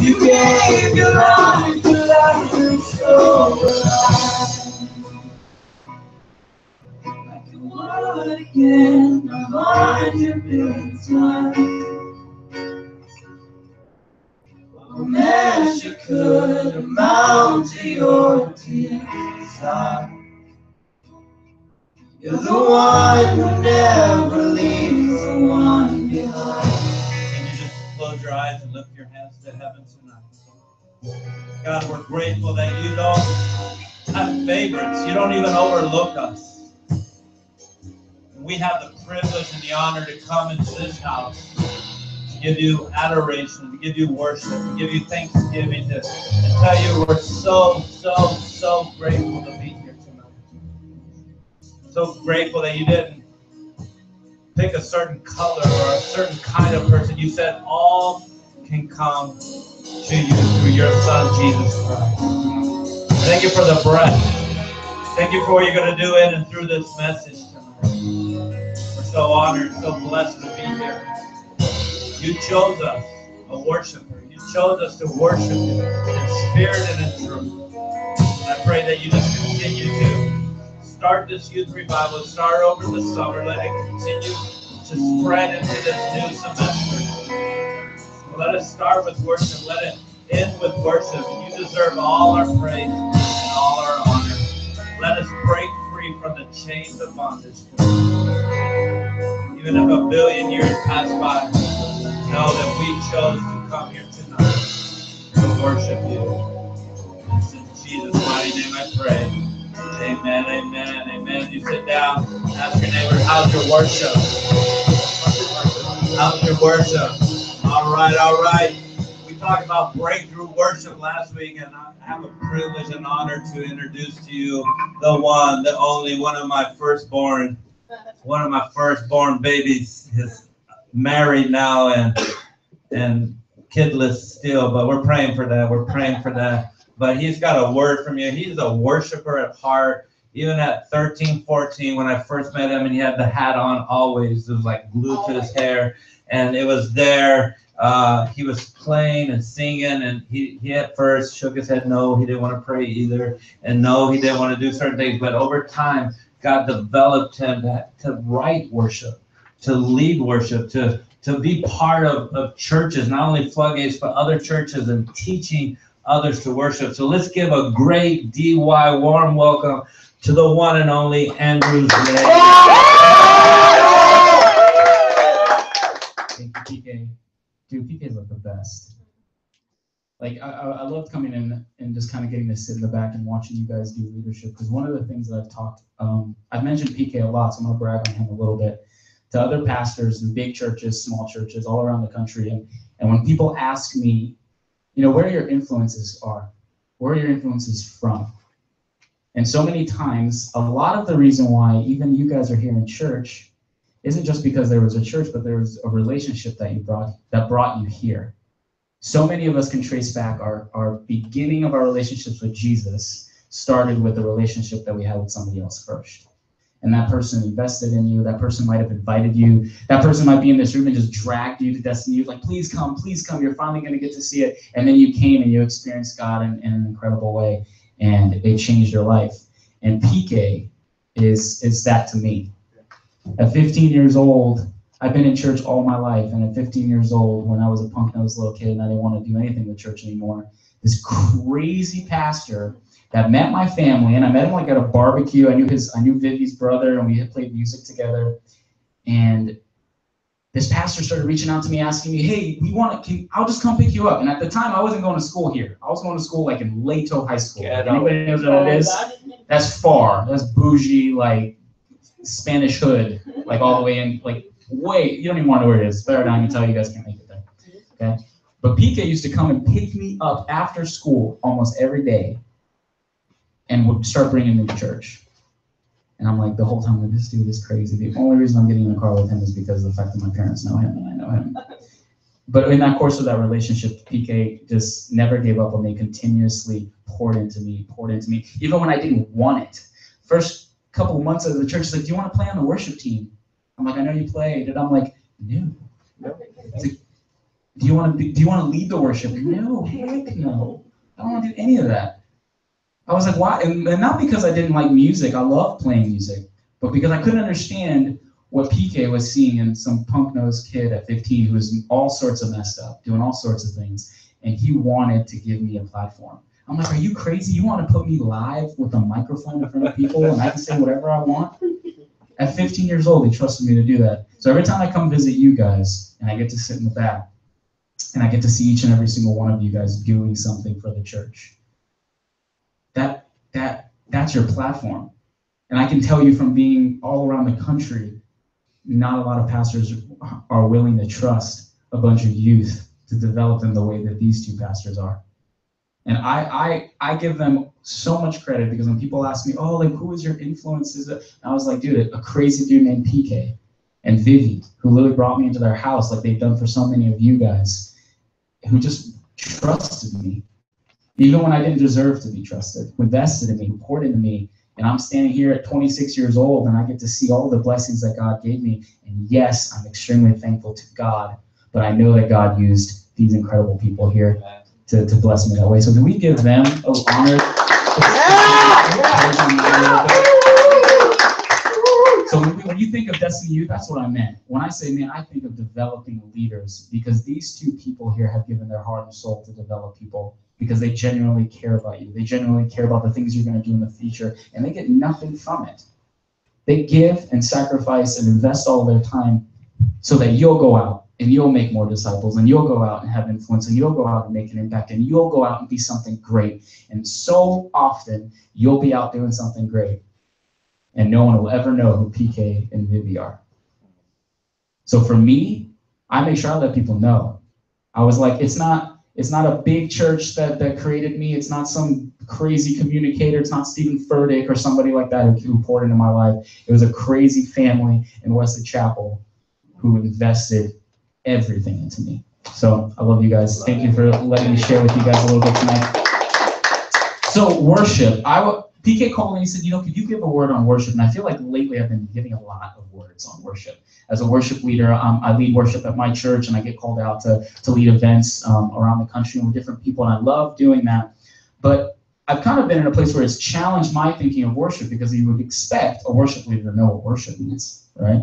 You gave your life to life and so alive. I can walk again, my mind your big time. No measure could amount to your desire. You're the one who never leaves the one behind. Can you just close your eyes and lift your hands to heaven tonight? God, we're grateful that you don't have favorites. You don't even overlook us. We have the privilege and the honor to come into this house, to give you adoration, to give you worship, to give you thanksgiving, to tell you we're so grateful to be here tonight. So grateful that you didn't pick a certain color or a certain kind of person. You said all can come to you through your Son, Jesus Christ. Thank you for the breath. Thank you for what you're going to do in and through this message tonight. We're so honored, so blessed to be here. You chose us, a worshiper. You chose us to worship you in spirit and in truth. And I pray that you just continue to start this youth revival, start over the summer, let it continue to spread into this new semester. Let us start with worship, let it end with worship. And you deserve all our praise and all our honor. Let us break free from the chains of bondage. Even if a billion years pass by, know that we chose to come here tonight to worship you. It's in Jesus' mighty name I pray. Amen, amen, amen. You sit down, ask your neighbor, how's your worship? How's your worship? All right. We talked about breakthrough worship last week, and I have a privilege and honor to introduce to you the one, the only, one of my firstborn babies. Is married now and kidless still, but we're praying for that. But he's got a word from you. He's a worshiper at heart. Even at 13, 14, when I first met him and he had the hat on always, it was like glued to his hair. And it was there. He was playing and singing, and he at first shook his head. No, he didn't want to pray either. And no, he didn't want to do certain things. But over time, God developed him to write worship, to lead worship, to be part of churches, not only Floodgates, but other churches, and teaching others to worship. So let's give a great DY warm welcome to the one and only Andrew Lage. Thank you, PK. Dude, PK's like the best. Like, I love coming in and just kind of getting to sit in the back and watching you guys do leadership, because one of the things that I've mentioned PK a lot, so I'm going to brag on him a little bit, to other pastors in big churches, small churches, all around the country. And when people ask me, where your influences are, where your influences from? And so many times, a lot of the reason why even you guys are here in church isn't just because there was a church, but there was a relationship that brought you here. So many of us can trace back our beginning of our relationships with Jesus started with the relationship that we had with somebody else first. And that person invested in you. That person might have invited you. That person might be in this room and just dragged you to destiny. You're like, please come. You're finally going to get to see it. And then you came and you experienced God in an incredible way, and it changed your life. And PK is that to me. At 15 years old, I've been in church all my life. And at 15 years old, when I was a punk-nosed little kid and I didn't want to do anything with church anymore, this crazy pastor that met my family, and I met him like at a barbecue. I knew Vivi's brother, and we had played music together. And this pastor started reaching out to me, asking me, "Hey, I'll just come pick you up." And at the time, I wasn't going to school here. I was going to school like in Lato High School. Anybody knows what that is? That's far. That's bougie, like Spanish hood, like all the way in, like you don't even want to know where it is. Better not even tell you guys can't make it there. Okay. But PK used to come and pick me up after school almost every day, and would start bringing me to church. And I'm like, the whole time, like, this dude is crazy. The only reason I'm getting in the car with him is because of the fact that my parents know him and I know him. But in that course of that relationship, PK just never gave up on me, continuously poured into me, even when I didn't want it. First couple of months of the church, he's like, "Do you want to play on the worship team?" I'm like, "I know you played." And I'm like, "No." He's like, Do you want to lead the worship? No, heck no. I don't want to do any of that. I was like, why? And not because I didn't like music. I love playing music, but because I couldn't understand what PK was seeing in some punk-nosed kid at 15 who was all sorts of messed up, doing all sorts of things, and he wanted to give me a platform. I'm like, are you crazy? You want to put me live with a microphone in front of people and I can say whatever I want? At 15 years old, he trusted me to do that. So every time I come visit you guys and I get to sit in the back and I get to see each and every single one of you guys doing something for the church, that's your platform. And I can tell you from being all around the country, not a lot of pastors are willing to trust a bunch of youth to develop them the way that these two pastors are. And I give them so much credit because when people ask me, oh, like, who is your influences? And I was like, dude, a crazy dude named PK and Vivi, who literally brought me into their house like they've done for so many of you guys, who just trusted me. Even when I didn't deserve to be trusted, who invested in me, who poured into me. And I'm standing here at 26 years old and I get to see all the blessings that God gave me. And yes, I'm extremely thankful to God, but I know that God used these incredible people here to bless me that way. So can we give them an honor? So when you think of Destiny Youth, that's what I meant. When I say, man, I think of developing leaders because these two people here have given their heart and soul to develop people because they genuinely care about you. They genuinely care about the things you're going to do in the future, and they get nothing from it. They give and sacrifice and invest all their time so that you'll go out and you'll make more disciples and you'll go out and have influence and you'll go out and make an impact and you'll go out and be something great. And so often you'll be out doing something great and no one will ever know who PK and Vivi are. So for me, I make sure I let people know. I was like, it's not a big church that created me. It's not some crazy communicator. It's not Stephen Furtick or somebody like that who poured into my life. It was a crazy family in Wesley Chapel who invested everything into me. So I love you guys. Thank you for letting me share with you guys a little bit tonight. So worship. PK called me and he said, could you give a word on worship? And I feel like lately I've been giving a lot of words on worship. As a worship leader, I lead worship at my church and I get called out to lead events around the country with different people, and I love doing that. But I've kind of been in a place where it's challenged my thinking of worship because you would expect a worship leader to know what worship means, right?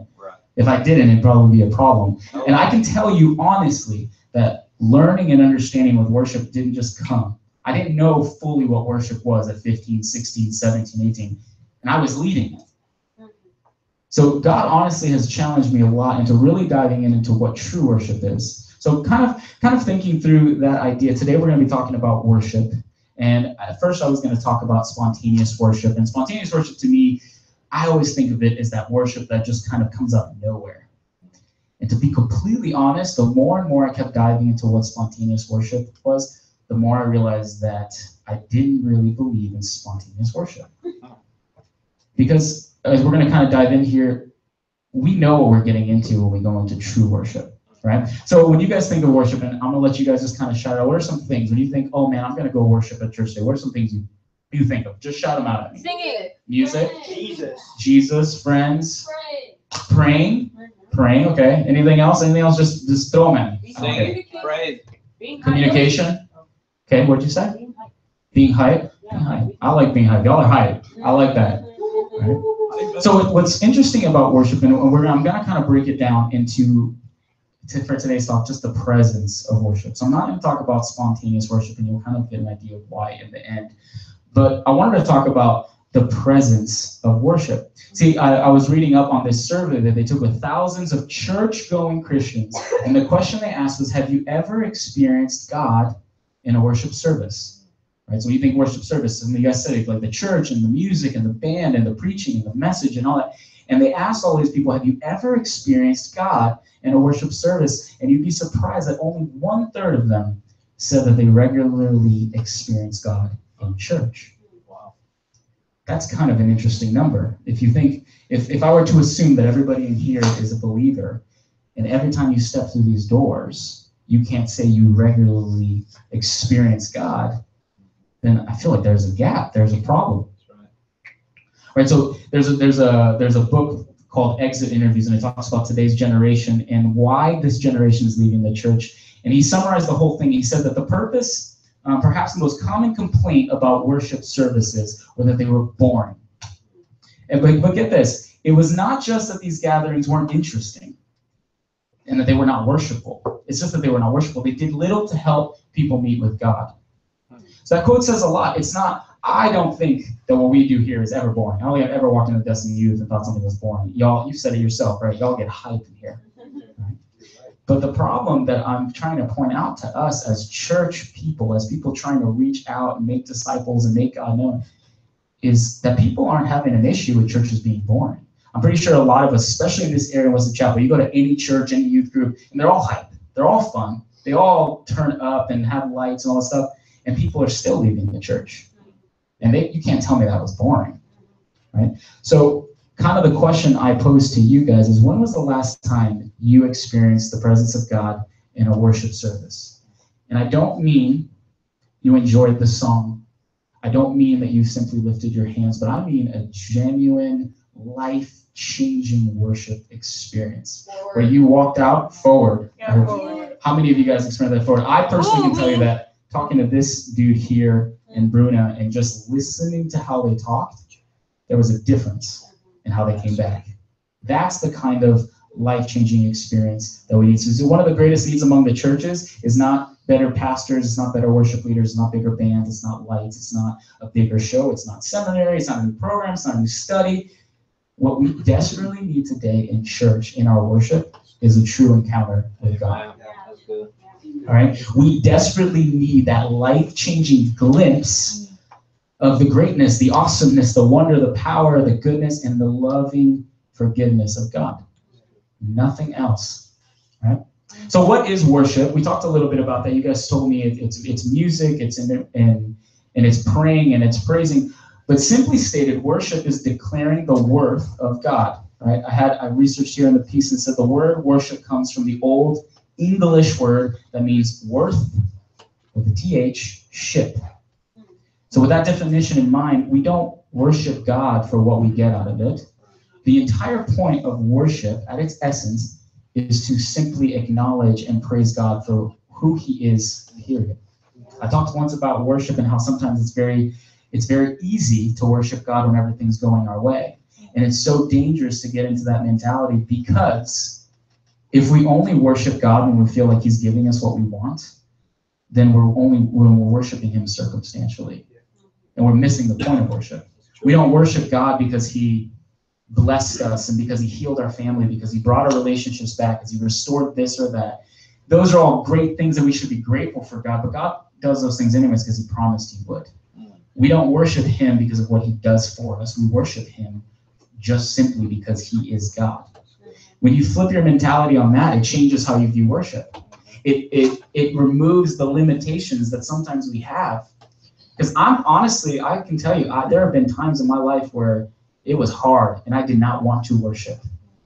If I didn't, it'd probably be a problem. And I can tell you honestly that learning and understanding with worship didn't just come. I didn't know fully what worship was at 15, 16, 17, 18, and I was leading it. So God honestly has challenged me a lot into really diving into what true worship is. So kind of thinking through that idea. Today we're going to be talking about worship. And at first I was going to talk about spontaneous worship. And spontaneous worship to me, I always think of it as that worship that just kind of comes out of nowhere. And to be completely honest, the more and more I kept diving into what spontaneous worship was, the more I realized that I didn't really believe in spontaneous worship. Because as we're going to kind of dive in here, we know what we're getting into when we go into true worship, right? So when you guys think of worship, and I'm going to let you guys just kind of shout out, what are some things when you think, oh man, I'm going to go worship at church today? What are some things you think of? Just shout them out at me. Singing. Music. Jesus. Friends. Praying. Okay. Anything else? Just throw them at me. Singing. Praise. Communication. Okay, what'd you say? Being hype. I like being hype. Y'all are hype. I like that. Right? So what's interesting about worship, and I'm going to kind of break it down for today's talk, just the presence of worship. So I'm not going to talk about spontaneous worship, and you'll kind of get an idea of why in the end. But I wanted to talk about the presence of worship. See, I was reading up on this survey that they took with thousands of church-going Christians, and the question they asked was, have you ever experienced God in a worship service? Right? So when you think worship service, and you guys said it, like the church and the music and the band and the preaching and the message and all that. And they asked all these people, have you ever experienced God in a worship service? And you'd be surprised that only 1/3 of them said that they regularly experience God in church. Wow. That's kind of an interesting number. If you think, if I were to assume that everybody in here is a believer, and every time you step through these doors, you can't say you regularly experience God, then I feel like there's a gap, there's a problem. That's right. Right, so there's a book called Exit Interviews, and it talks about today's generation and why this generation is leaving the church. And he summarized the whole thing. He said that the purpose, perhaps the most common complaint about worship services, were that they were boring. But get this, it was not just that these gatherings weren't interesting and that they were not worshipful. It's just that they were not worshipful. They did little to help people meet with God. So that quote says a lot. It's not, I don't think that what we do here is ever boring. I don't think I've ever walked into Destiny Youth and thought something was boring. Y'all, you said it yourself, right? Y'all get hyped in here. Right? But the problem that I'm trying to point out to us as church people, as people trying to reach out and make disciples and make God known, is that people aren't having an issue with churches being boring. I'm pretty sure a lot of us, especially in this area in Western Chapel, you go to any church, any youth group, and they're all hype. They're all fun. They all turn up and have lights and all that stuff, and people are still leaving the church. And you can't tell me that was boring, right? So kind of the question I pose to you guys is, when was the last time you experienced the presence of God in a worship service? And I don't mean you enjoyed the song. I don't mean that you simply lifted your hands, but I mean a genuine, life-changing worship experience where you walked out forward. How many of you guys experienced that forward? I personally can tell you that talking to this dude here and Bruna and just listening to how they talked, there was a difference in how they came back. That's the kind of life-changing experience that we need. So one of the greatest needs among the churches is not better pastors, it's not better worship leaders, it's not bigger bands, it's not lights, it's not a bigger show, it's not seminary, it's not a new program, it's not a new study. What we desperately need today in church, in our worship, is a true encounter with God. All right? We desperately need that life-changing glimpse of the greatness, the awesomeness, the wonder, the power, the goodness, and the loving forgiveness of God. Nothing else. Right? So what is worship? We talked a little bit about that. You guys told me it's music, and it's praying and it's praising. But simply stated, worship is declaring the worth of God. Right? I researched here in the piece and said the word worship comes from the old English word that means worth with a TH, ship. So with that definition in mind, we don't worship God for what we get out of it. The entire point of worship, at its essence, is to simply acknowledge and praise God for who he is, period. I talked once about worship and how sometimes it's very easy to worship God when everything's going our way. And it's so dangerous to get into that mentality, because if we only worship God when we feel like he's giving us what we want, then we're worshiping him circumstantially. And we're missing the point of worship. We don't worship God because he blessed us and because he healed our family, because he brought our relationships back, because he restored this or that. Those are all great things that we should be grateful for God, but God does those things anyways because he promised he would. We don't worship him because of what he does for us. We worship him just simply because he is God. When you flip your mentality on that, it changes how you view worship. It removes the limitations that sometimes we have. Because I can tell you, there have been times in my life where it was hard and I did not want to worship.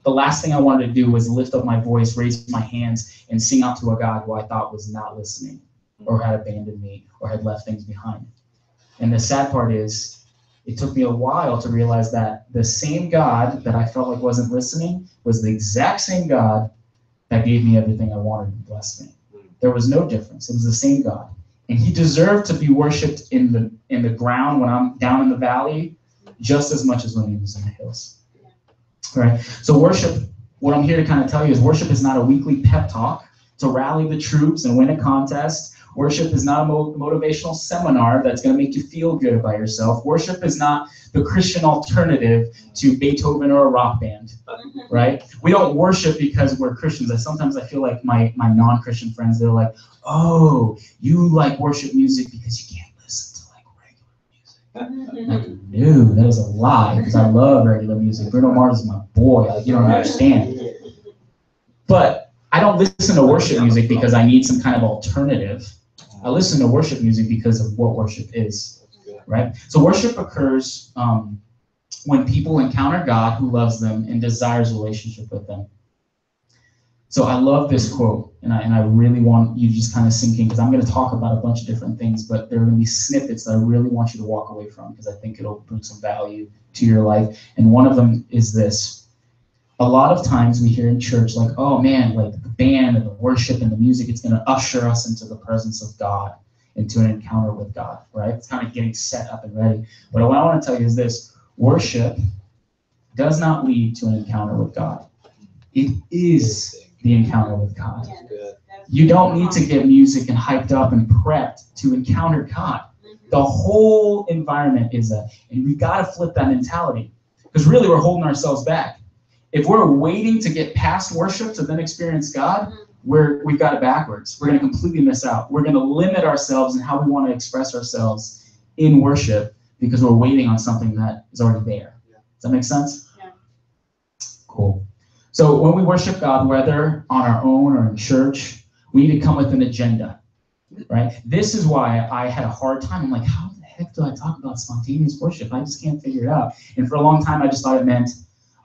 The last thing I wanted to do was lift up my voice, raise my hands, and sing out to a God who I thought was not listening or had abandoned me or had left things behind. And the sad part is, it took me a while to realize that the same God that I felt like wasn't listening was the exact same God that gave me everything I wanted and blessed me. There was no difference. It was the same God. And he deserved to be worshipped in the ground when I'm down in the valley just as much as when he was in the hills. All right? So worship, what I'm here to kind of tell you is worship is not a weekly pep talk to rally the troops and win a contest. Worship is not a motivational seminar that's going to make you feel good about yourself. Worship is not the Christian alternative to Beethoven or a rock band, right? We don't worship because we're Christians. Sometimes I feel like my non-Christian friends, they're like, oh, you like worship music because you can't listen to like regular music. Like, no, that is a lie, because I love regular music. Bruno Mars is my boy. Like, you don't understand. But I don't listen to worship music because I need some kind of alternative. I listen to worship music because of what worship is, right? So worship occurs when people encounter God who loves them and desires a relationship with them. So I love this quote, and I really want you to just kind of sink in, because I'm going to talk about a bunch of different things, but there are going to be snippets that I really want you to walk away from, because I think it'll bring some value to your life. And one of them is this: a lot of times we hear in church like, oh man, like the band and the worship and the music, it's going to usher us into the presence of God, into an encounter with God, right? It's kind of getting set up and ready. But what I want to tell you is this: worship does not lead to an encounter with God. It is the encounter with God. You don't need to get music and hyped up and prepped to encounter God. The whole environment is that. And we've got to flip that mentality, because really we're holding ourselves back. If we're waiting to get past worship to then experience God, we've got it backwards. We're going to completely miss out. We're going to limit ourselves in how we want to express ourselves in worship because we're waiting on something that is already there. Does that make sense? Yeah. Cool. So when we worship God, whether on our own or in church, we need to come with an agenda, right? This is why I had a hard time. I'm like, how the heck do I talk about spontaneous worship? I just can't figure it out. And for a long time, I just thought it meant,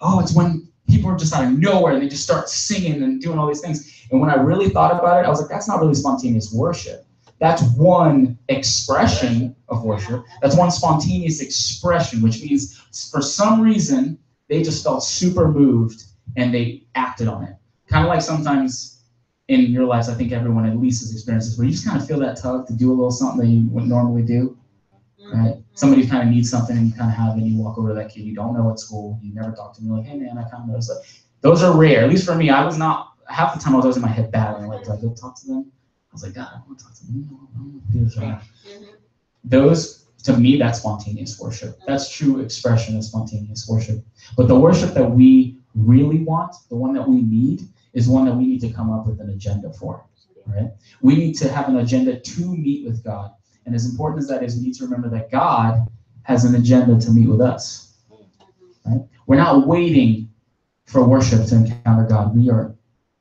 oh, it's when people are just out of nowhere and they just start singing and doing all these things. And when I really thought about it, I was like, that's not really spontaneous worship. That's one expression of worship. That's one spontaneous expression, which means for some reason, they just felt super moved and they acted on it. Kind of like sometimes in your lives, I think everyone at least has experienced this, where you just kind of feel that tug to do a little something that you wouldn't normally do. Right? Somebody kind of needs something and you kind of have it, and you walk over to that kid you don't know at school, you never talk to them, you're like, hey man, I kind of noticed that. Those are rare, at least for me. I was not, half the time I was always in my head battling, like, do I go talk to them? I was like, God, I don't want to talk to them. I don't want to do this right now. Those, to me, that's spontaneous worship. That's true expression of spontaneous worship. But the worship that we really want, the one that we need, is one that we need to come up with an agenda for, right? We need to have an agenda to meet with God. And as important as that is, we need to remember that God has an agenda to meet with us. Right? We're not waiting for worship to encounter God. We are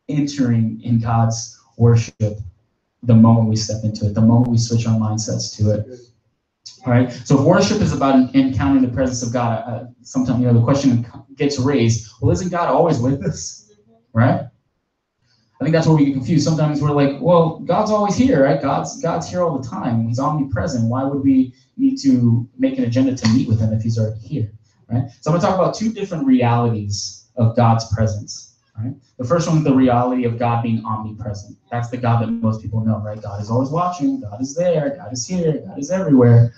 entering in God's worship the moment we step into it, the moment we switch our mindsets to it. All right? So if worship is about encountering the presence of God, sometimes the question gets raised, well, isn't God always with us? Right? I think that's where we get confused. Sometimes we're like, well, God's always here, right? God's here all the time. He's omnipresent. Why would we need to make an agenda to meet with him if he's already here, right? So I'm going to talk about two different realities of God's presence, right? The first one is the reality of God being omnipresent. That's the God that most people know, right? God is always watching. God is there. God is here. God is everywhere.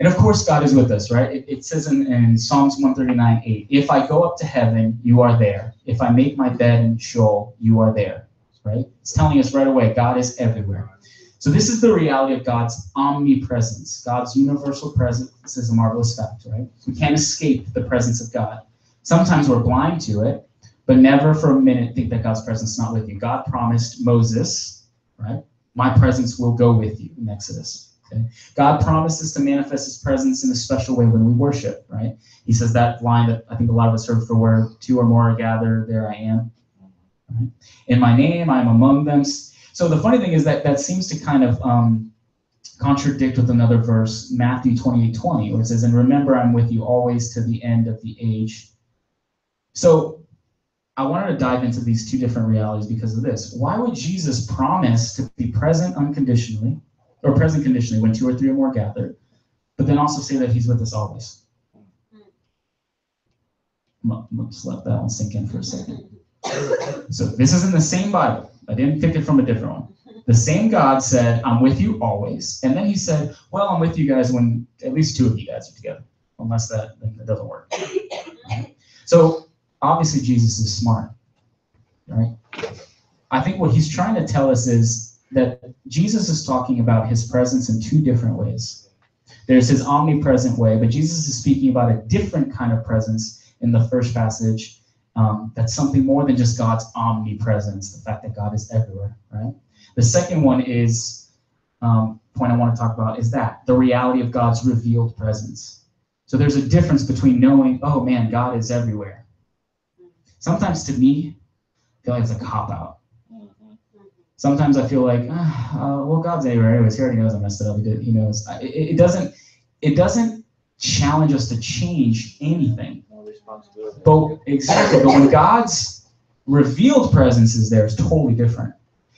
And of course, God is with us, right? It says in Psalms 139:8, if I go up to heaven, you are there. If I make my bed in Sheol, you are there, right? It's telling us right away, God is everywhere. So this is the reality of God's omnipresence. God's universal presence is a marvelous fact, right? We can't escape the presence of God. Sometimes we're blind to it, but never for a minute think that God's presence is not with you. God promised Moses, right? My presence will go with you in Exodus. Okay? God promises to manifest his presence in a special way when we worship, right? He says that line that I think a lot of us heard, for where two or more are gathered, there I am. Right? In my name, I am among them. So the funny thing is that seems to kind of contradict with another verse, Matthew 28:20, where it says, and remember, I'm with you always to the end of the age. So I wanted to dive into these two different realities because of this. Why would Jesus promise to be present unconditionally, or present conditionally when two or three or more gathered, but then also say that he's with us always? Just let that one sink in for a second. So this is in the same Bible. I didn't pick it from a different one. The same God said, I'm with you always. And then he said, well, I'm with you guys when at least two of you guys are together, unless that doesn't work. So obviously Jesus is smart, right? I think what he's trying to tell us is that Jesus is talking about his presence in two different ways. There's his omnipresent way, but Jesus is speaking about a different kind of presence in the first passage. That's something more than just God's omnipresence, the fact that God is everywhere, right? The second one is, point I want to talk about is that, the reality of God's revealed presence. So there's a difference between knowing, oh man, God is everywhere. Sometimes to me, I feel like it's a cop-out. Sometimes I feel like, well, God's everywhere anyways. He already knows I messed it up. He knows. It doesn't challenge us to change anything. But exactly. But when God's revealed presence is there, it's totally different.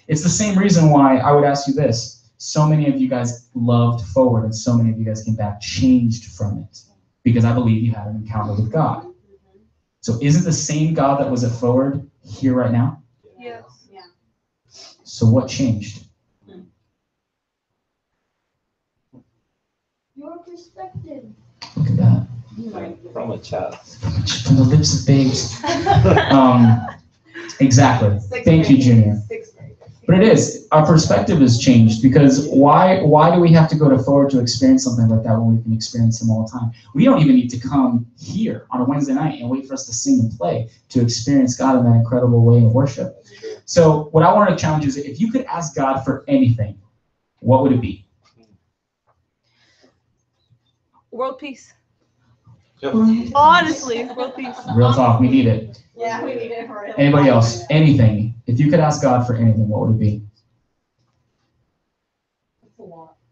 It's the same reason why I would ask you this. So many of you guys loved Forward, and so many of you guys came back changed from it, because I believe you had an encounter with God. So isn't the same God that was at forward here right now? Yes. Yeah. So what changed? Your perspective. Look at that. From a child. From the lips of babes. Exactly. Thank you, Junior. But it is. Our perspective has changed because why do we have to go to forward to experience something like that when we can experience Him all the time? We don't even need to come here on a Wednesday night and wait for us to sing and play to experience God in that incredible way of worship. So what I want to challenge is, if you could ask God for anything, what would it be? World peace. Yep. Honestly, world peace. Real talk, we need it. Yeah, we need it. Anybody else? Anything. If you could ask God for anything, what would it be?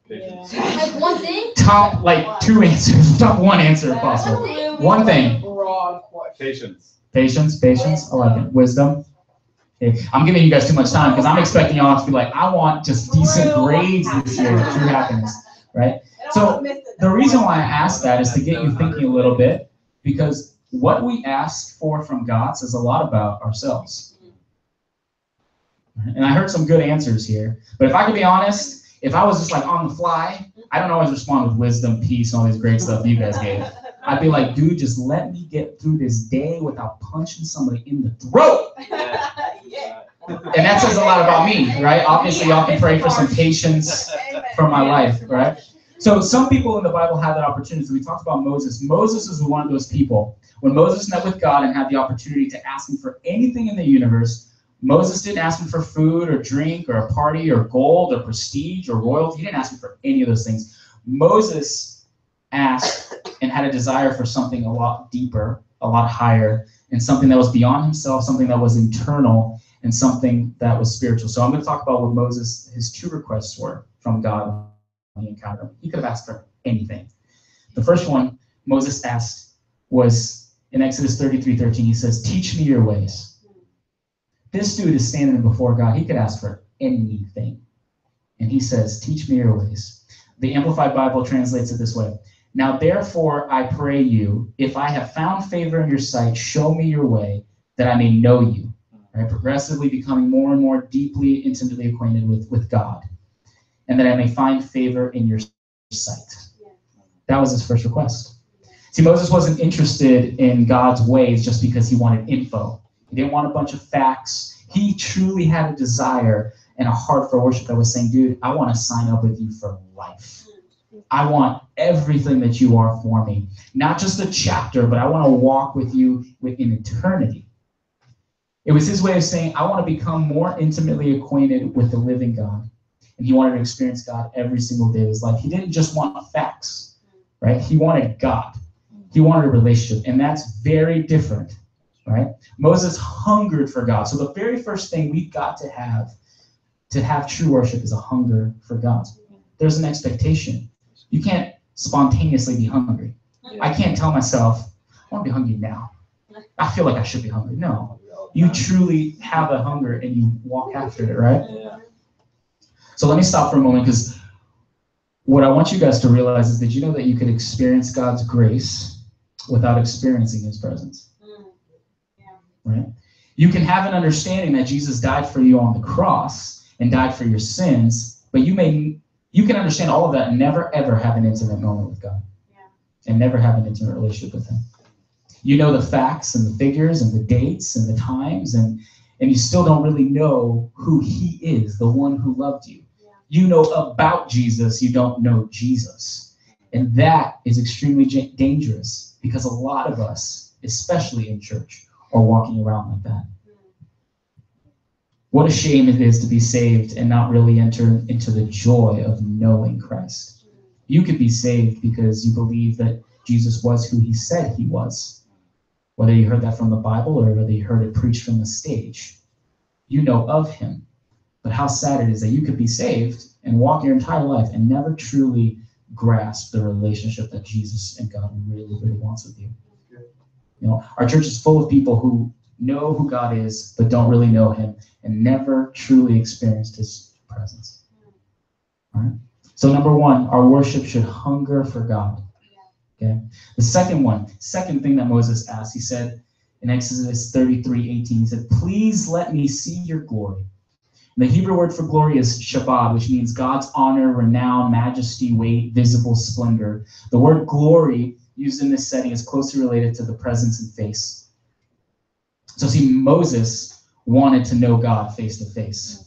Patience. Like one thing? Top, like 2 answers. Top 1 answer if possible. One thing. Broad question. Patience. Patience. I like it. Wisdom. Okay. I'm giving you guys too much time because I'm expecting y'all to be like, I want just decent grades this year. True happiness, right? So the reason why I ask that is to get you thinking a little bit, because what we ask for from God says a lot about ourselves. And I heard some good answers here, but if I could be honest, if I was just like on the fly, I don't always respond with wisdom, peace, and all this great stuff you guys gave. I'd be like, dude, just let me get through this day without punching somebody in the throat. Yeah. And that says a lot about me, right? Obviously, y'all can pray for some patience for my life, right? So some people in the Bible had that opportunity. So we talked about Moses. Moses is one of those people. When Moses met with God and had the opportunity to ask him for anything in the universe, Moses didn't ask him for food or drink or a party or gold or prestige or royalty. He didn't ask him for any of those things. Moses asked and had a desire for something a lot deeper, a lot higher, and something that was beyond himself, something that was internal, and something that was spiritual. So I'm going to talk about what Moses, his 2 requests were from God when he encountered him. He could have asked for anything. The first one Moses asked was in Exodus 33:13. He says, "Teach me your ways." This dude is standing before God. He could ask for anything. And he says, "Teach me your ways." The Amplified Bible translates it this way: "Now therefore I pray you, if I have found favor in your sight, show me your way, that I may know you." Right? Progressively becoming more and more deeply, intimately acquainted with God, and that I may find favor in your sight. That was his first request. See, Moses wasn't interested in God's ways just because he wanted info. He didn't want a bunch of facts. He truly had a desire and a heart for worship that was saying, dude, I want to sign up with you for life. I want everything that you are for me. Not just a chapter, but I want to walk with you in eternity. It was his way of saying, I want to become more intimately acquainted with the living God. And he wanted to experience God every single day of his life. He didn't just want facts, right? He wanted God. He wanted a relationship, and that's very different, right? Moses hungered for God. So the very first thing we've got to have true worship is a hunger for God. There's an expectation. You can't spontaneously be hungry. I can't tell myself, I want to be hungry now. I feel like I should be hungry. No. You truly have a hunger and you walk after it, right? Yeah. So let me stop for a moment, because what I want you guys to realize is that you know that you could experience God's grace without experiencing his presence. Right? You can have an understanding that Jesus died for you on the cross and died for your sins, but you can understand all of that and never ever have an intimate moment with God. And never have an intimate relationship with him. You know the facts and the figures and the dates and the times, and you still don't really know who he is, the one who loved you. You know about Jesus, you don't know Jesus. And that is extremely dangerous, because a lot of us, especially in church, are walking around like that. What a shame it is to be saved and not really enter into the joy of knowing Christ. You could be saved because you believe that Jesus was who he said he was. Whether you heard that from the Bible or whether you heard it preached from the stage, you know of him. But how sad it is that you could be saved and walk your entire life and never truly grasp the relationship that Jesus and God really, really wants with you. You know, our church is full of people who know who God is, but don't really know him and never truly experienced his presence. All right? So number one, our worship should hunger for God. Okay. The second thing that Moses asked, he said In Exodus 33:18, he said, please let me see your glory. And the Hebrew word for glory is shabbat, which means God's honor, renown, majesty, weight, visible splendor. The word glory used in this setting is closely related to the presence and face. So see, Moses wanted to know God face to face.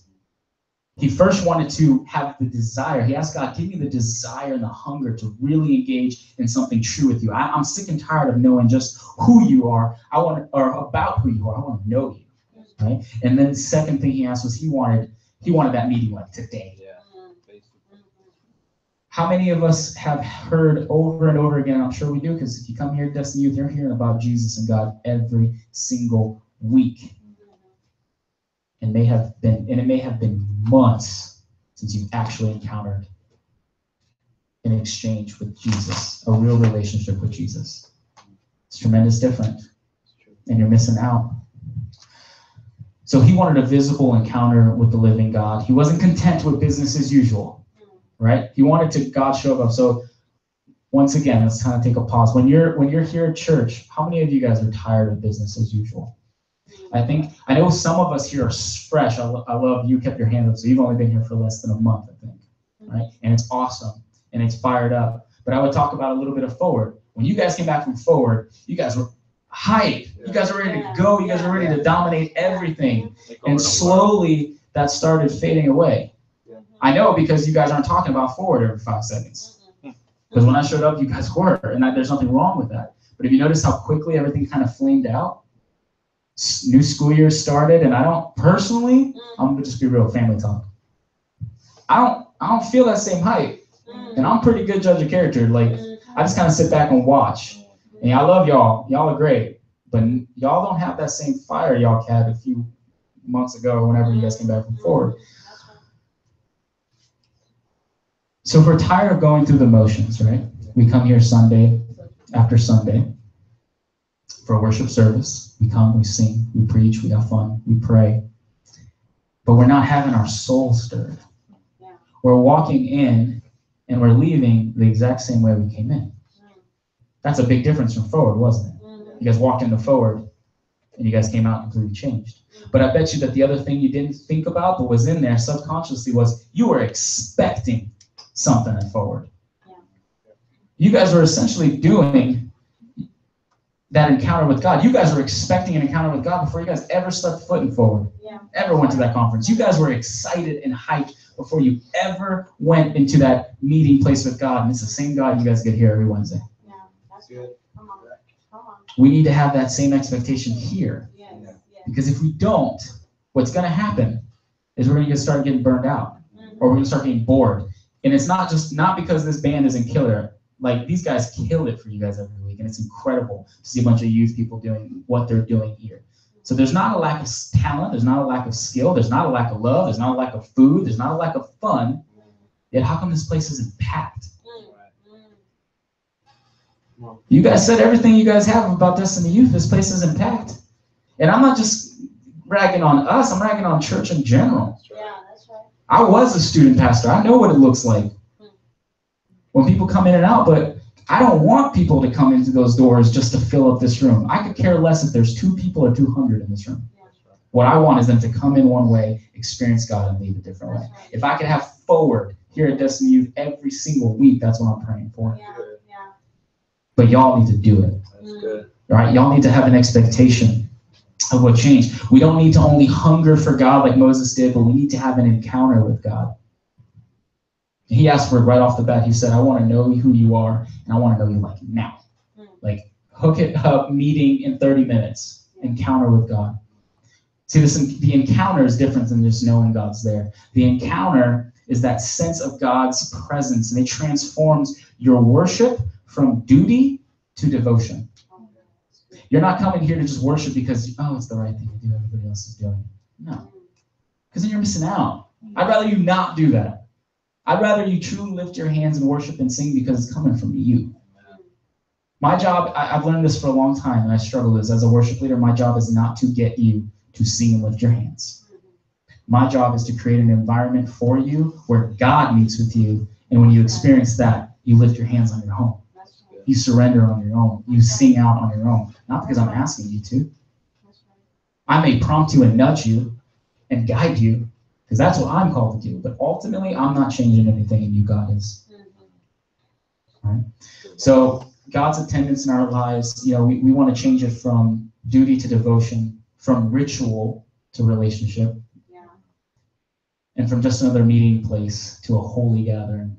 He first wanted to have the desire. He asked God, give me the desire and the hunger to really engage in something true with you. I'm sick and tired of knowing just who you are. Or about who you are. I want to know you. Right? And then the second thing he asked was he wanted that meeting like today. Yeah. How many of us have heard over and over again, I'm sure we do, because if you come here at Destiny Youth, you're hearing about Jesus and God every single week. And it may have been months since you've actually encountered an exchange with Jesus, a real relationship with Jesus. It's tremendous different, and you're missing out. So he wanted a visible encounter with the living God. He wasn't content with business as usual, right? He wanted God show up. So once again, let's kind of take a pause. When you're here at church, how many of you guys are tired of business as usual? I know some of us here are fresh. I love you kept your hand up, so you've only been here for less than a month, I think, right? And it's awesome, and it's fired up. But I would talk about a little bit of Forward. When you guys came back from Forward, you guys were hyped. You guys were ready to go. You guys were ready to dominate everything. And slowly, that started fading away. I know because you guys aren't talking about Forward every 5 seconds. Because when I showed up, you guys were, and there's nothing wrong with that. But if you notice how quickly everything kind of flamed out, new school year started, and I don't personally, I'm gonna just be real, family talk. I don't feel that same hype, and I'm a pretty good judge of character. Like I just kind of sit back and watch. And I love y'all. Y'all are great, but y'all don't have that same fire y'all had a few months ago, or whenever you guys came back from Forward. So if we're tired of going through the motions, right? We come here Sunday after Sunday for a worship service. We come, we sing, we preach, we have fun, we pray. But we're not having our soul stirred. Yeah. We're walking in and we're leaving the exact same way we came in. That's a big difference from Forward, wasn't it? You guys walked into Forward and you guys came out completely changed. But I bet you that the other thing you didn't think about but was in there subconsciously was you were expecting something at Forward. Yeah. You guys were essentially doing that encounter with God. You guys were expecting an encounter with God before you guys ever stepped foot in Forward. Yeah. Ever went to that conference. You guys were excited and hyped before you ever went into that meeting place with God. And it's the same God you guys get here every Wednesday. Yeah, that's good. Come on. We need to have that same expectation here. Yes. Because if we don't, what's going to happen is we're going to start getting burned out. Or we're going to start getting bored. And it's not because this band isn't killer. Like, these guys kill it for you guys every week, and it's incredible to see a bunch of youth people doing what they're doing here. So there's not a lack of talent, there's not a lack of skill, there's not a lack of love, there's not a lack of food, there's not a lack of fun, yet how come this place isn't packed? You guys said everything you guys have about Destiny Youth, this place isn't packed. And I'm not just ragging on us, I'm ragging on church in general. Yeah, that's right. I was a student pastor, I know what it looks like when people come in and out, but I don't want people to come into those doors just to fill up this room. I could care less if there's 2 people or 200 in this room. What I want is them to come in one way, experience God, and leave a different way. If I could have Forward here at Destiny Youth every single week, that's what I'm praying for. Yeah. But y'all need to do it. That's good. All right? Y'all need to have an expectation of what changed. We don't need to only hunger for God like Moses did, but we need to have an encounter with God. He asked for it right off the bat. He said, I want to know who you are, and I want to know you like now. Like, hook it up, meeting in 30 minutes, encounter with God. See, the encounter is different than just knowing God's there. The encounter is that sense of God's presence, and it transforms your worship from duty to devotion. You're not coming here to just worship because, it's the right thing to do, everybody else is doing it. No, because then you're missing out. I'd rather you not do that. I'd rather you truly lift your hands and worship and sing because it's coming from you. My job, I've learned this for a long time, and I struggle with this. As a worship leader, my job is not to get you to sing and lift your hands. My job is to create an environment for you where God meets with you, and when you experience that, you lift your hands on your own. You surrender on your own. You sing out on your own. Not because I'm asking you to. I may prompt you and nudge you and guide you, because that's what I'm called to do. But ultimately, I'm not changing anything in you, God is. Right? So God's attendance in our lives, we want to change it from duty to devotion, from ritual to relationship, and from just another meeting place to a holy gathering,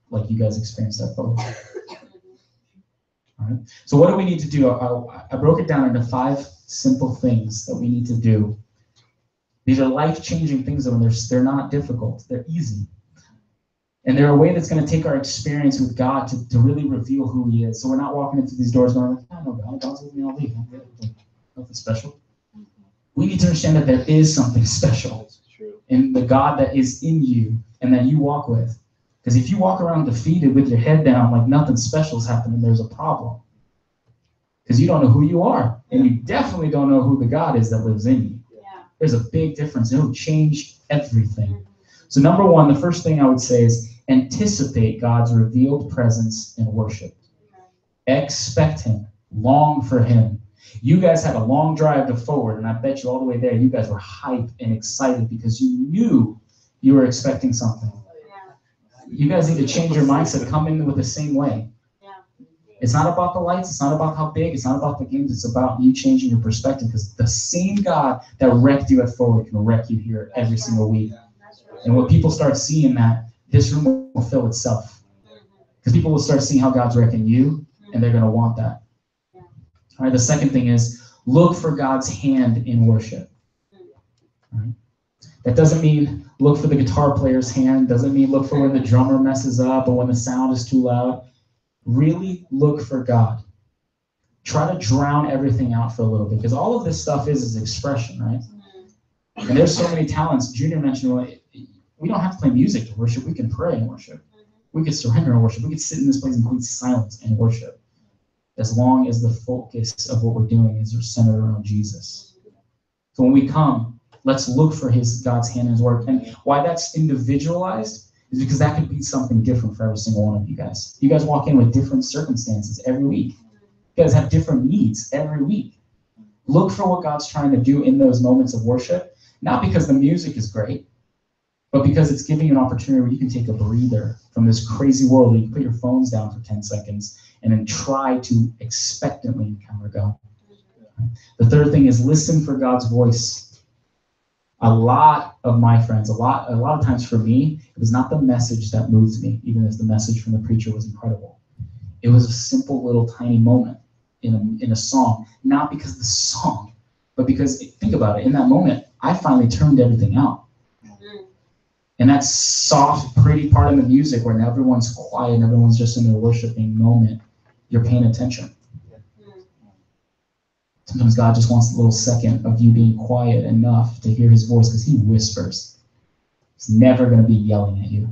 like you guys experienced that both. All right. So what do we need to do? I broke it down into 5 simple things that we need to do. These are life-changing things, and they're not difficult. They're easy. And they're a way that's going to take our experience with God to really reveal who he is. So we're not walking into these doors going, I know God, God's with me all week. I'm good. Nothing special. We need to understand that there is something special in the God that is in you and that you walk with. Because if you walk around defeated with your head down like nothing special is happening, there's a problem. Because you don't know who you are. And you definitely don't know who the God is that lives in you. There's a big difference. It'll change everything. So number 1, the first thing I would say is anticipate God's revealed presence in worship. Expect him. Long for him. You guys had a long drive to Forward, and I bet you all the way there, you guys were hyped and excited because you knew you were expecting something. You guys need to change your mindset. Come in with the same way. It's not about the lights. It's not about how big. It's not about the games. It's about you changing your perspective, because the same God that wrecked you at Forward can wreck you here every single week. And when people start seeing that, this room will fill itself. Because people will start seeing how God's wrecking you, and they're going to want that. All right, the second thing is look for God's hand in worship. All right? That doesn't mean look for the guitar player's hand. Doesn't mean look for when the drummer messes up or when the sound is too loud. Really look for God. Try to drown everything out for a little bit, because all of this stuff is expression, right? And there's so many talents. Junior mentioned, well, we don't have to play music to worship. We can pray and worship. We could surrender and worship. We could sit in this place in complete silence and worship, as long as the focus of what we're doing is centered around Jesus. So when we come, let's look for God's hand in his work. And why that's individualized is because that could be something different for every single one of you guys. You guys walk in with different circumstances every week. You guys have different needs every week. Look for what God's trying to do in those moments of worship, not because the music is great, but because it's giving you an opportunity where you can take a breather from this crazy world, where you can put your phones down for 10 seconds and then try to expectantly encounter God. The third thing is listen for God's voice. A lot of my friends, a lot of times for me, it was not the message that moves me, even if the message from the preacher was incredible. It was a simple little tiny moment in a song, not because of the song, but because, think about it, in that moment, I finally turned everything out. And that soft, pretty part of the music where everyone's quiet and everyone's just in their worshiping moment, you're paying attention. Sometimes God just wants a little second of you being quiet enough to hear his voice, because he whispers. He's never going to be yelling at you,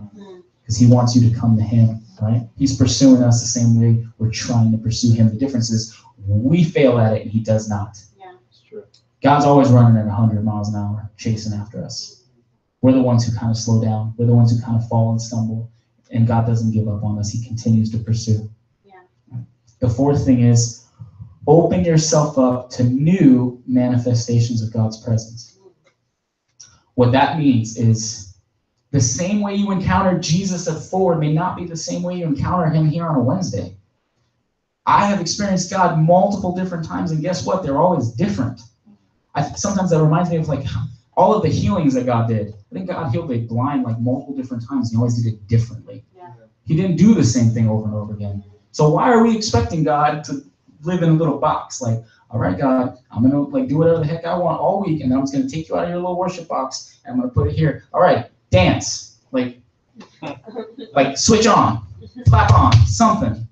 because he wants you to come to him, right? He's pursuing us the same way we're trying to pursue him. The difference is we fail at it and he does not. Yeah, it's true. God's always running at 100 miles an hour, chasing after us. We're the ones who kind of slow down. We're the ones who kind of fall and stumble. And God doesn't give up on us. He continues to pursue. Yeah. The fourth thing is open yourself up to new manifestations of God's presence. What that means is the same way you encountered Jesus at Forward may not be the same way you encounter him here on a Wednesday. I have experienced God multiple different times, and guess what? They're always different. Sometimes that reminds me of like all of the healings that God did. I think God healed the blind like multiple different times. He always did it differently. Yeah. He didn't do the same thing over and over again. So why are we expecting God to live in a little box? Like, all right, God, I'm going to like do whatever the heck I want all week, and then I'm just going to take you out of your little worship box, and I'm going to put it here. All right, dance. Like switch on, clap on, something.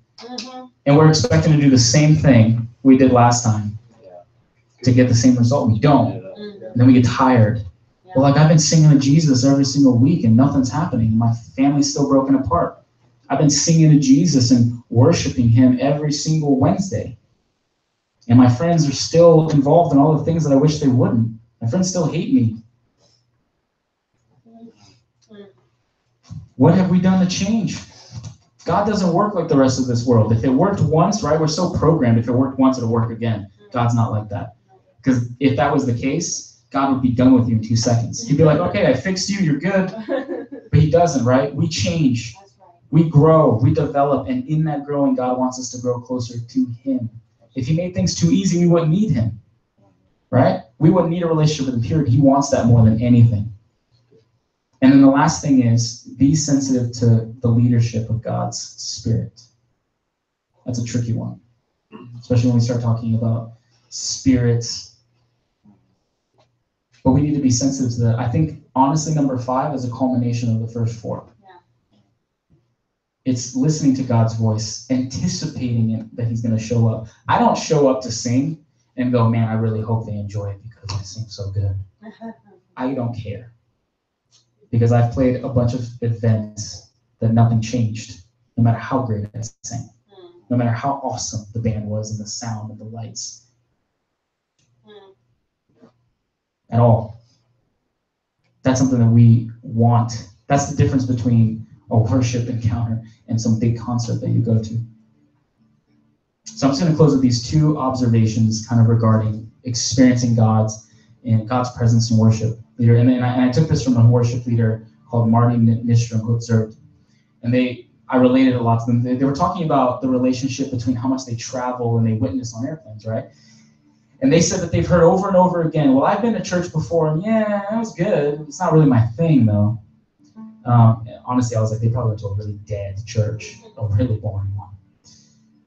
And we're expecting to do the same thing we did last time to get the same result. We don't. And then we get tired. Well, like I've been singing to Jesus every single week and nothing's happening. My family's still broken apart. I've been singing to Jesus and worshiping him every single Wednesday. And my friends are still involved in all the things that I wish they wouldn't. My friends still hate me. What have we done to change? God doesn't work like the rest of this world. If it worked once, right, we're so programmed. If it worked once, it'll work again. God's not like that. Because if that was the case, God would be done with you in 2 seconds. He'd be like, okay, I fixed you, you're good. But he doesn't, right? We change, That's right. we grow, we develop, and in that growing, God wants us to grow closer to him. If he made things too easy, we wouldn't need him, right? We wouldn't need a relationship with him, period. He wants that more than anything. And then the last thing is, be sensitive to the leadership of God's Spirit. That's a tricky one, especially when we start talking about spirits. But we need to be sensitive to that. I think, honestly, number 5 is a culmination of the first 4. Yeah. It's listening to God's voice, anticipating it, that he's going to show up. I don't show up to sing and go, man, I really hope they enjoy it because I sing so good. I don't care. Because I've played a bunch of events that nothing changed, no matter how great I sang, no matter how awesome the band was and the sound and the lights. At all. That's something that we want. That's the difference between a worship encounter and some big concert that you go to. So I'm just going to close with these 2 observations kind of regarding experiencing God's presence in worship leader. And I took this from a worship leader called Marty Nystrom, who observed. And I related a lot to them. They were talking about the relationship between how much they travel and they witness on airplanes, right? And they said that they've heard over and over again, well, I've been to church before, and yeah, that was good. It's not really my thing, though. Honestly, I was like, they probably went to a really dead church, a really boring one.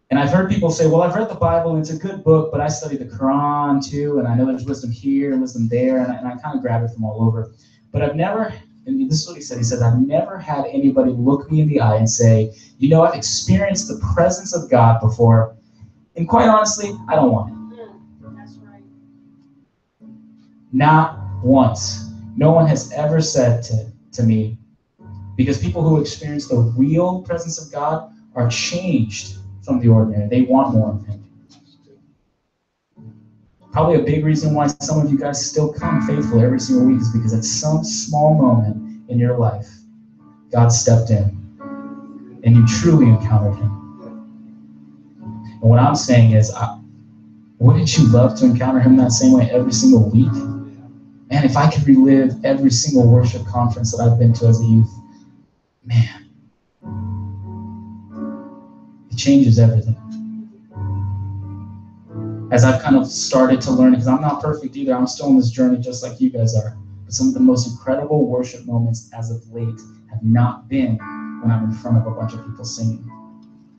And I've heard people say, well, I've read the Bible, and it's a good book, but I study the Quran, too, and I know there's wisdom here and wisdom there, and I kind of grab it from all over. But I've never, and this is what he said, I've never had anybody look me in the eye and say, you know, I've experienced the presence of God before, and quite honestly, I don't want it. Not once. No one has ever said to me, because people who experience the real presence of God are changed from the ordinary. They want more of him. Probably a big reason why some of you guys still come faithful every single week is because at some small moment in your life, God stepped in and you truly encountered him. And what I'm saying is, wouldn't you love to encounter him that same way every single week? Man, if I could relive every single worship conference that I've been to as a youth, man, it changes everything. As I've kind of started to learn, because I'm not perfect either, I'm still on this journey just like you guys are, but some of the most incredible worship moments as of late have not been when I'm in front of a bunch of people singing.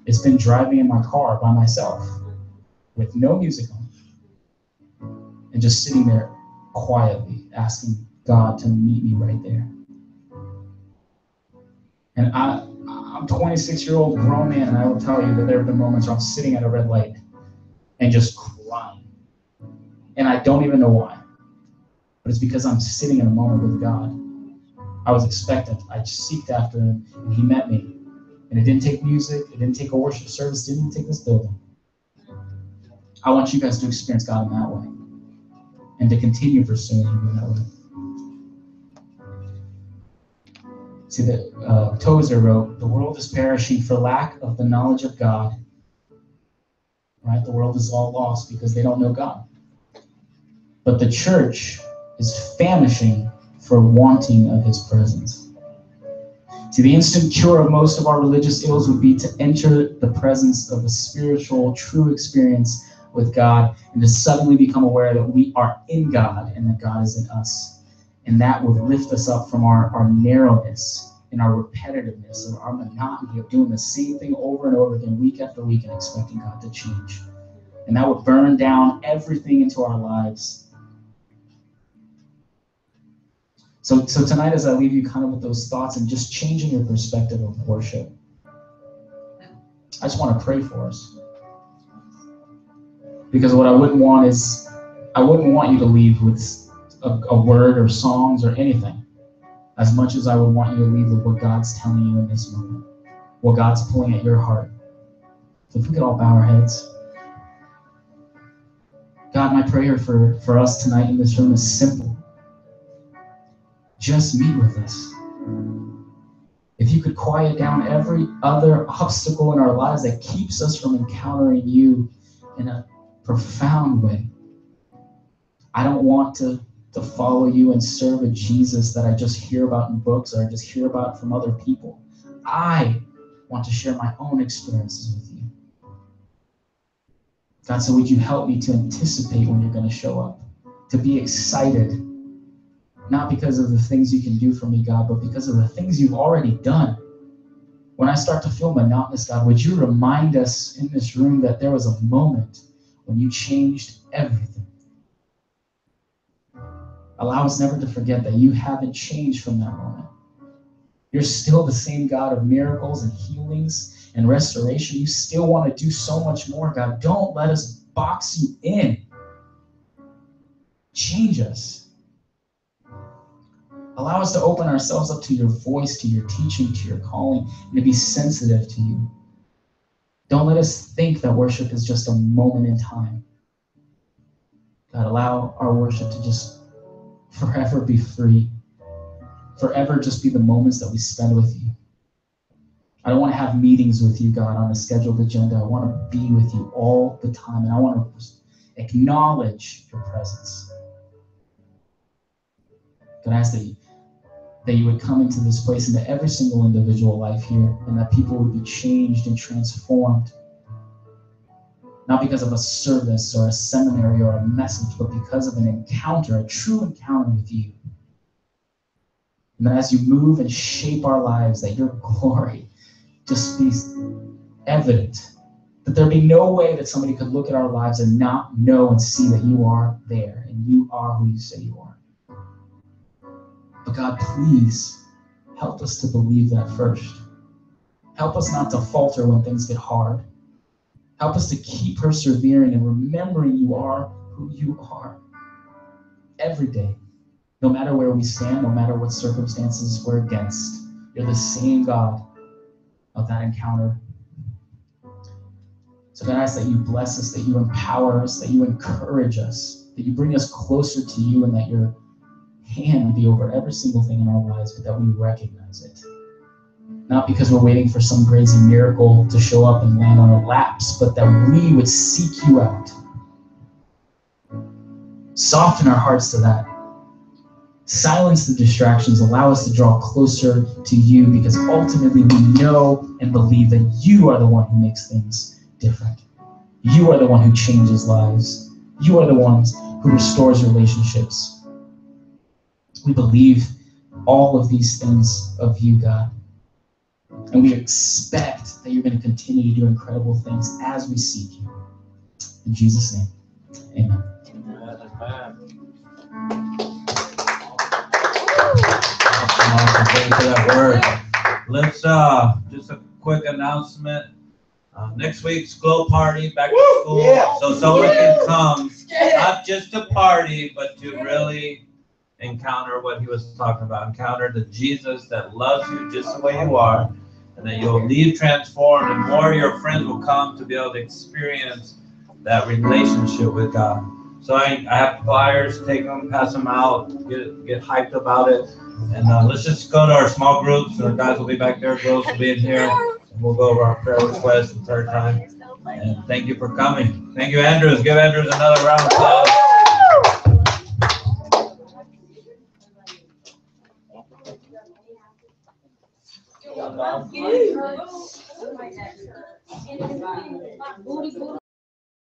It's been driving in my car by myself with no music on and just sitting there quietly asking God to meet me right there. And I'm a 26-year-old grown man, and I will tell you that there have been moments where I'm sitting at a red light and just crying. And I don't even know why. But it's because I'm sitting in a moment with God. I was expectant. I seeked after him, and he met me. And it didn't take music. It didn't take a worship service. It didn't even take this building. I want you guys to experience God in that way and to continue pursuing him in that way. See, Tozer wrote, the world is perishing for lack of the knowledge of God. Right? The world is all lost because they don't know God. But the church is famishing for wanting of his presence. See, the instant cure of most of our religious ills would be to enter the presence of a spiritual, true experience with God and to suddenly become aware that we are in God and that God is in us. And that would lift us up from our narrowness and our repetitiveness and our monotony of doing the same thing over and over again, week after week, and expecting God to change. And that would burn down everything into our lives. So tonight, as I leave you kind of with those thoughts and just changing your perspective of worship, I just want to pray for us. Because what I wouldn't want is, I wouldn't want you to leave with a word or songs or anything, as much as I would want you to leave with what God's telling you in this moment, what God's pulling at your heart. So if we could all bow our heads. God, my prayer for us tonight in this room is simple. Just meet with us. If you could quiet down every other obstacle in our lives that keeps us from encountering you in a profound way. I don't want to follow you and serve a Jesus that I just hear about in books or I just hear about from other people. I want to share my own experiences with you. God, so would you help me to anticipate when you're going to show up, to be excited, not because of the things you can do for me, God, but because of the things you've already done. When I start to feel monotonous, God, would you remind us in this room that there was a moment when you changed everything? Allow us never to forget that you haven't changed from that moment. You're still the same God of miracles and healings and restoration. You still want to do so much more, God. Don't let us box you in. Change us. Allow us to open ourselves up to your voice, to your teaching, to your calling, and to be sensitive to you. Don't let us think that worship is just a moment in time. God, allow our worship to just forever be free. Forever just be the moments that we spend with you. I don't want to have meetings with you, God, on a scheduled agenda. I want to be with you all the time, and I want to acknowledge your presence. God, I ask that you would come into this place, into every single individual life here, and that people would be changed and transformed. Not because of a service or a seminary or a message, but because of an encounter, a true encounter with you. And that as you move and shape our lives, that your glory just be evident. That there be no way that somebody could look at our lives and not know and see that you are there and you are who you say you are. But God, please help us to believe that first. Help us not to falter when things get hard. Help us to keep persevering and remembering you are who you are every day. No matter where we stand, no matter what circumstances we're against, you're the same God of that encounter. So God, I ask that you bless us, that you empower us, that you encourage us, that you bring us closer to you, and that your hand be over every single thing in our lives, but that we recognize it. Not because we're waiting for some crazy miracle to show up and land on our laps, but that we would seek you out. Soften our hearts to that. Silence the distractions. Allow us to draw closer to you, because ultimately we know and believe that you are the one who makes things different. You are the one who changes lives. You are the ones who restores relationships. We believe all of these things of you, God. And we expect that you're going to continue to do incredible things as we seek you. In Jesus' name, amen. Thank you for that word. Let's just a quick announcement. Next week's Glow Party, back to school. Yeah. So someone can come, not just to party, but to really encounter what he was talking about. Encounter the Jesus that loves you just the way you are, and that you'll leave transformed, and more of your friends will come to be able to experience that relationship with God. So I have flyers, take them, pass them out, get hyped about it. And let's just go to our small groups. Our guys will be back there, girls will be in here, and we'll go over our prayer requests and prayer time. And thank you for coming. Thank you, Andrews. Give Andrews another round of applause.